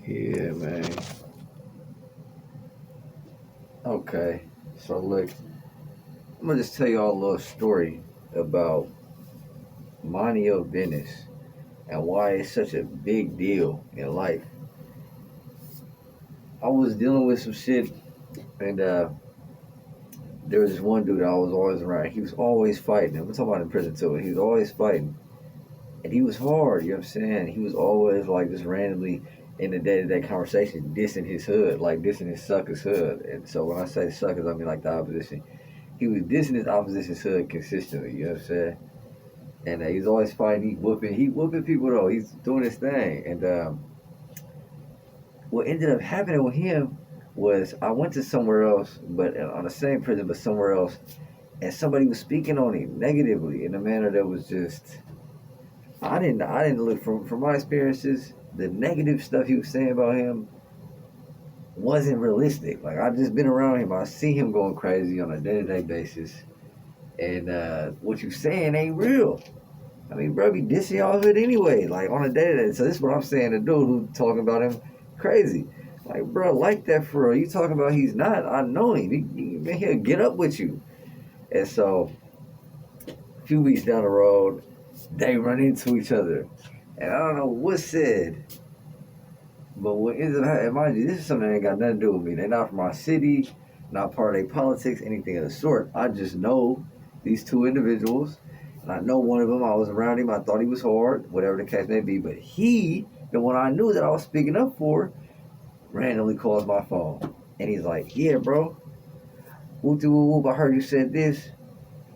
Yeah, man. Okay. So look, I'm gonna just tell you all a little story about minding your business and why it's such a big deal in life. I was dealing with some shit, and there was this one dude I was always around. He was always fighting. I'm talking about in prison too. He was always fighting, and he was hard. You know what I'm saying? He was always like just randomly in the day-to-day conversation dissing his hood, like dissing his sucker's hood. And so when I say suckers, I mean like the opposition. He was dissing his opposition's hood consistently. You know what I'm saying? And he's always fighting. He whooping people though. He's doing his thing. And what ended up happening with him was I went to somewhere else, but on the same prison, but somewhere else, and somebody was speaking on him negatively in a manner that was just I didn't look from my experiences. The negative stuff he was saying about him wasn't realistic. Like I just been around him, I see him going crazy on a day to day basis, and what you saying ain't real. I mean, bro, be dissing y'all hood anyway, like on a day to day. So this is what I'm saying. The dude who talking about him crazy, like bro, like that for real. You talking about he's not? I know him. He'll get up with you. And so a few weeks down the road, they run into each other, and I don't know what said. But what ends up happening, mind you, this is something that ain't got nothing to do with me. They're not from my city, not part of their politics, anything of the sort. I just know these two individuals, and I know one of them. I was around him. I thought he was hard, whatever the case may be. But he, the one I knew that I was speaking up for, randomly calls my phone, and he's like, "Yeah, bro, whoop de whoop whoop. I heard you said this.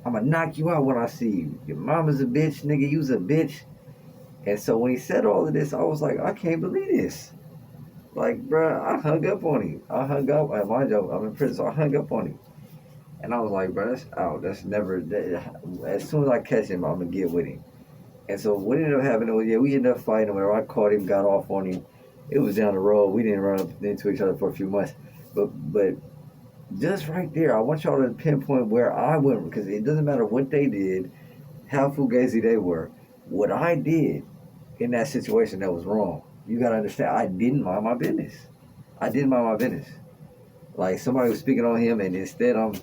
I'ma knock you out when I see you. Your mama's a bitch, nigga. You's a bitch." And so when he said all of this, I was like, I can't believe this. Like, bruh, I hung up on him. I hung up. And mind you, I'm in prison, so I hung up on him. And I was like, bruh, that's out. That's never. As soon as I catch him, I'm gonna get with him. And so what ended up happening was, yeah, we ended up fighting. Whenever I caught him, got off on him. It was down the road. We didn't run up into each other for a few months, but just right there, I want y'all to pinpoint where I went because it doesn't matter what they did, how fugazi they were. What I did in that situation that was wrong. You gotta understand, I didn't mind my business. I didn't mind my business. Like somebody was speaking on him, and instead I'm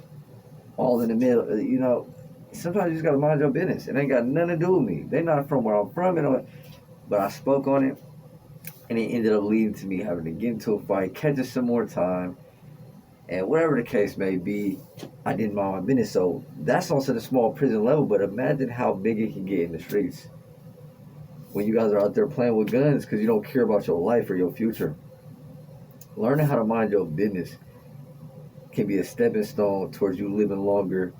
all in the middle. Sometimes you just gotta mind your business. It ain't got nothing to do with me. They're not from where I'm from, but I spoke on it, and it ended up leading to me having to get into a fight, catch it some more time, and whatever the case may be, I didn't mind my business. So that's also the small prison level. But imagine how big it can get in the streets when you guys are out there playing with guns because you don't care about your life or your future. Learning how to mind your business can be a stepping stone towards you living longer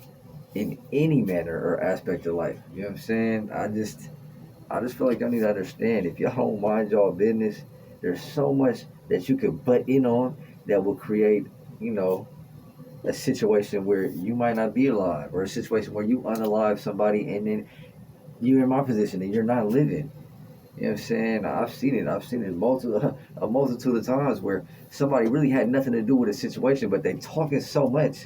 in any manner or aspect of life. You know what I'm saying? I just feel like y'all need to understand if y'all don't mind y'all business, there's so much that you could butt in on that will create, you know, a situation where you might not be alive or a situation where you unalive somebody and then you're in my position and you're not living. You know what I'm saying? I've seen it. I've seen it a multitude of times where somebody really had nothing to do with a situation, but they talking so much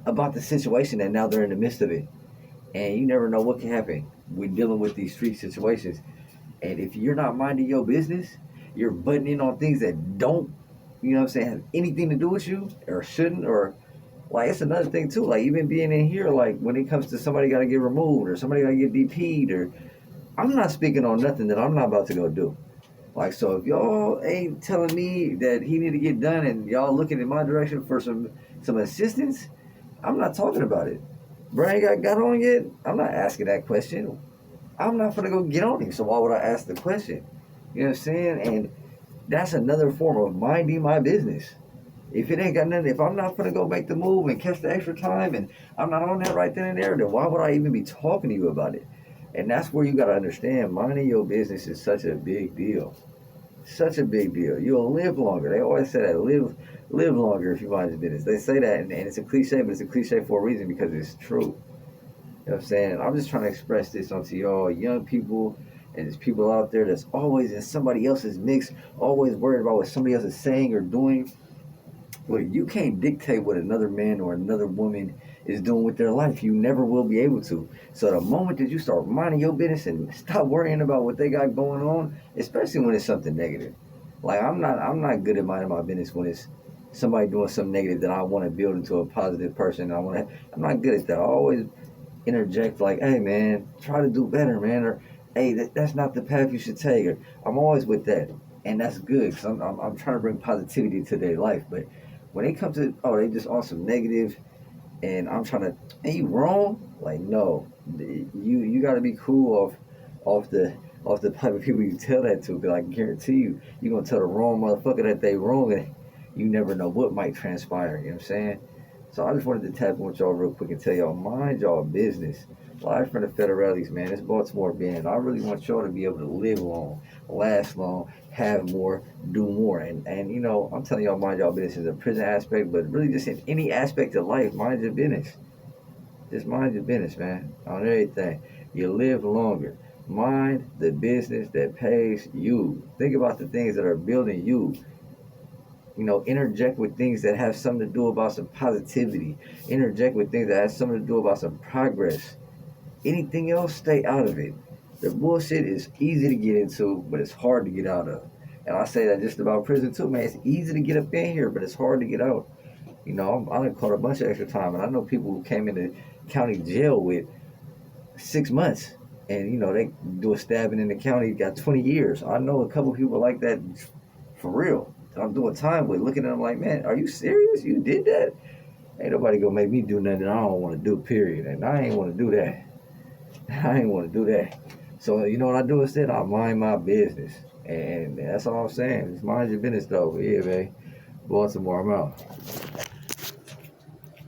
about the situation that now they're in the midst of it. And you never know what can happen. We're dealing with these street situations. And if you're not minding your business, you're butting in on things that don't, you know what I'm saying, have anything to do with you or shouldn't or like it's another thing too. Like even being in here, like when it comes to somebody got to get removed or somebody got to get DP'd or I'm not speaking on nothing that I'm not about to go do. Like so, if y'all ain't telling me that he need to get done and y'all looking in my direction for some assistance, I'm not talking about it. Brian got on yet? I'm not asking that question. I'm not gonna go get on him. So why would I ask the question? You know what I'm saying? And that's another form of minding my business. If it ain't got nothing, if I'm not gonna go make the move and catch the extra time, and I'm not on that right then and there, then why would I even be talking to you about it? And that's where you gotta understand, minding your business is such a big deal. Such a big deal. You'll live longer. They always say that live longer if you mind your business. They say that, and it's a cliche, but it's a cliche for a reason because it's true. You know what I'm saying? I'm just trying to express this onto y'all, young people, and there's people out there that's always in somebody else's mix, always worried about what somebody else is saying or doing. Well, you can't dictate what another man or another woman is doing with their life. You never will be able to. So the moment that you start minding your business and stop worrying about what they got going on, especially when it's something negative. Like I'm not good at minding my business when it's somebody doing something negative that I want to build into a positive person. I'm not good at that. I always interject like, hey man, try to do better, man, or hey, that's not the path you should take. Or I'm always with that, and that's good because I'm trying to bring positivity to their life. But when it comes to they just on some negative, and I'm trying to, and you wrong, like no, you got to be cool off the off the type of people you tell that to. Because I guarantee you gonna tell the wrong motherfucker that they wrong, and you never know what might transpire. You know what I'm saying? So I just wanted to tap in with y'all real quick and tell y'all, mind y'all business. Live from the Federales, man. It's Baltimore band. I really want y'all to be able to live long, last long, have more, do more. And I'm telling y'all, mind y'all business in the prison aspect, but really just in any aspect of life, mind your business. Just mind your business, man. On everything. You live longer. Mind the business that pays you. Think about the things that are building you. Interject with things that have something to do about some positivity. Interject with things that have something to do about some progress. Anything else, stay out of it. The bullshit is easy to get into, but it's hard to get out of. And I say that just about prison too, man. It's easy to get up in here, but it's hard to get out. I done caught a bunch of extra time, and I know people who came into county jail with 6 months, and they do a stabbing in the county, got 20 years. I know a couple people like that for real. That I'm doing time with, looking at them like, man, are you serious? You did that? Ain't nobody gonna make me do nothing I don't want to do. Period. And I ain't want to do that. I ain't want to do that. So you know what I do instead? I mind my business, and that's all I'm saying. Just mind your business, though. But yeah, man. Baltimore, I'm out.